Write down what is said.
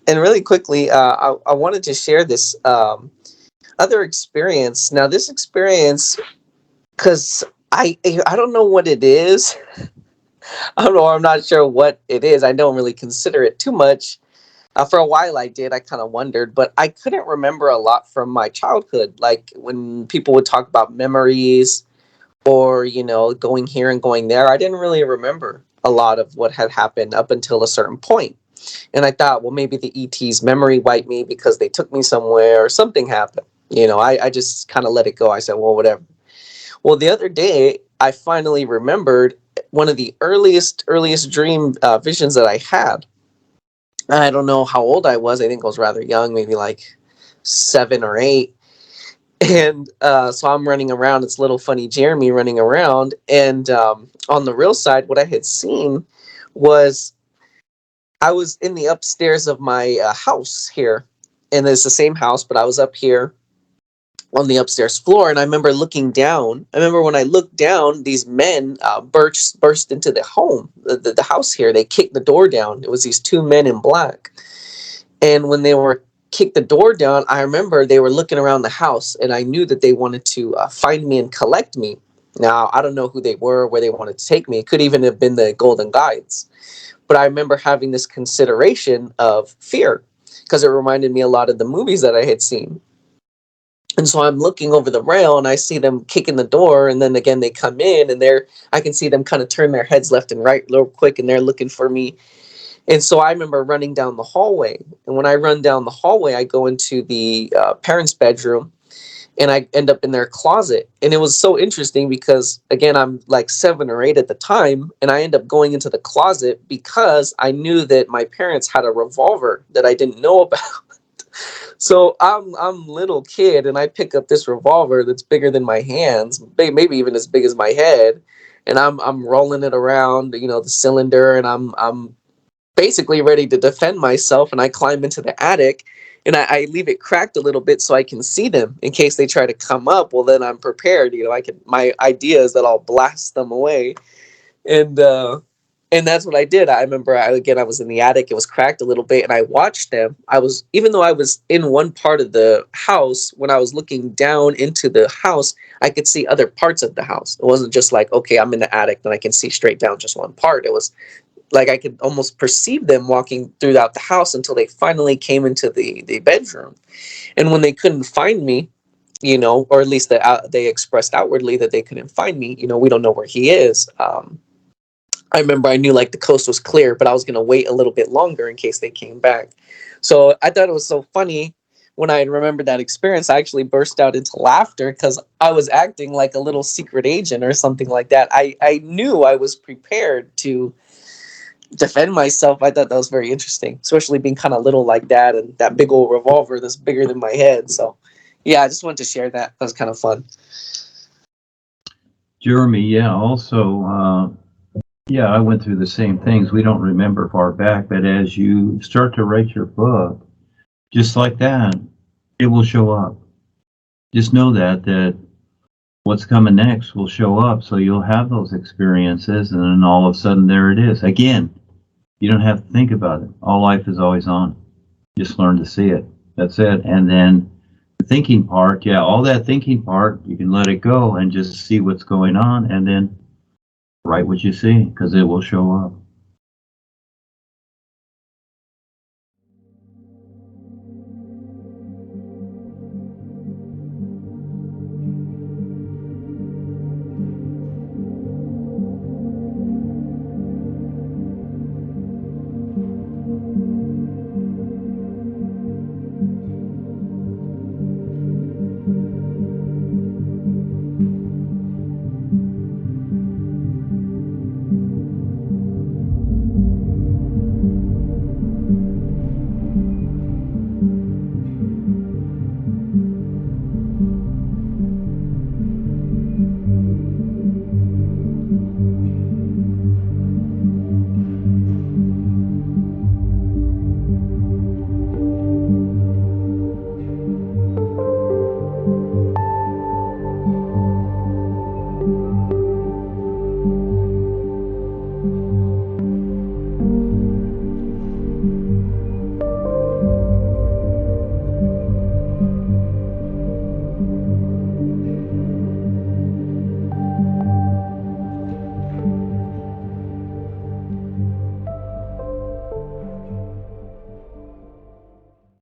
And really quickly, I wanted to share this other experience. Now, this experience, because I don't know what it is. I don't know. I'm not sure what it is. I don't really consider it too much. For a while, I did. I kind of wondered, but I couldn't remember a lot from my childhood. Like when people would talk about memories or, going here and going there, I didn't really remember a lot of what had happened up until a certain point. And I thought, well, maybe the ET's memory wiped me because they took me somewhere or something happened. I just kind of let it go. I said, well, whatever. Well, the other day, I finally remembered one of the earliest dream visions that I had. I don't know how old I was. I think I was rather young, maybe like 7 or 8. And so I'm running around. It's little funny Jeremy running around. And on the real side, what I had seen was I was in the upstairs of my house here. And it's the same house, but I was up here on the upstairs floor. And I remember looking down. I remember when I looked down, these men burst into the home, the house here. They kicked the door down. It was these 2 men in black. And when they were kicked the door down, I remember they were looking around the house, and I knew that they wanted to find me and collect me. Now, I don't know who they were, where they wanted to take me. It could even have been the Golden Guides. But I remember having this consideration of fear because it reminded me a lot of the movies that I had seen. And so I'm looking over the rail and I see them kicking the door, and then again they come in, and I can see them kind of turn their heads left and right real quick, and they're looking for me. And so I remember running down the hallway. And when I run down the hallway, I go into the parents' bedroom, and I end up in their closet. And it was so interesting because, again, I'm like 7 or 8 at the time, and I end up going into the closet because I knew that my parents had a revolver that I didn't know about. So I'm little kid, and I pick up this revolver that's bigger than my hands, maybe even as big as my head, and I'm rolling it around, the cylinder, and I'm basically ready to defend myself. And I climb into the attic, and I leave it cracked a little bit so I can see them in case they try to come up. Well, then I'm prepared. My idea is that I'll blast them away. And that's what I did. I remember, I was in the attic. It was cracked a little bit, and I watched them. Even though I was in one part of the house, when I was looking down into the house, I could see other parts of the house. It wasn't just like, okay, I'm in the attic, then I can see straight down just one part. It was like I could almost perceive them walking throughout the house until they finally came into the bedroom. And when they couldn't find me, or at least they expressed outwardly that they couldn't find me, we don't know where he is. I remember I knew like the coast was clear, but I was going to wait a little bit longer in case they came back. So I thought it was so funny when I remembered that experience. I actually burst out into laughter because I was acting like a little secret agent or something like that. I knew I was prepared to defend myself. I thought that was very interesting, especially being kind of little like that and that big old revolver that's bigger than my head. So yeah, I just wanted to share that. That was kind of fun. Jeremy, yeah, also, I went through the same things. We don't remember far back, but as you start to write your book, just like that, it will show up. Just know that what's coming next will show up. So you'll have those experiences, and then all of a sudden there it is. Again, you don't have to think about it. All life is always on. Just learn to see it. That's it. And then the thinking part, all that thinking part, you can let it go and just see what's going on, and then write what you see, because it will show up.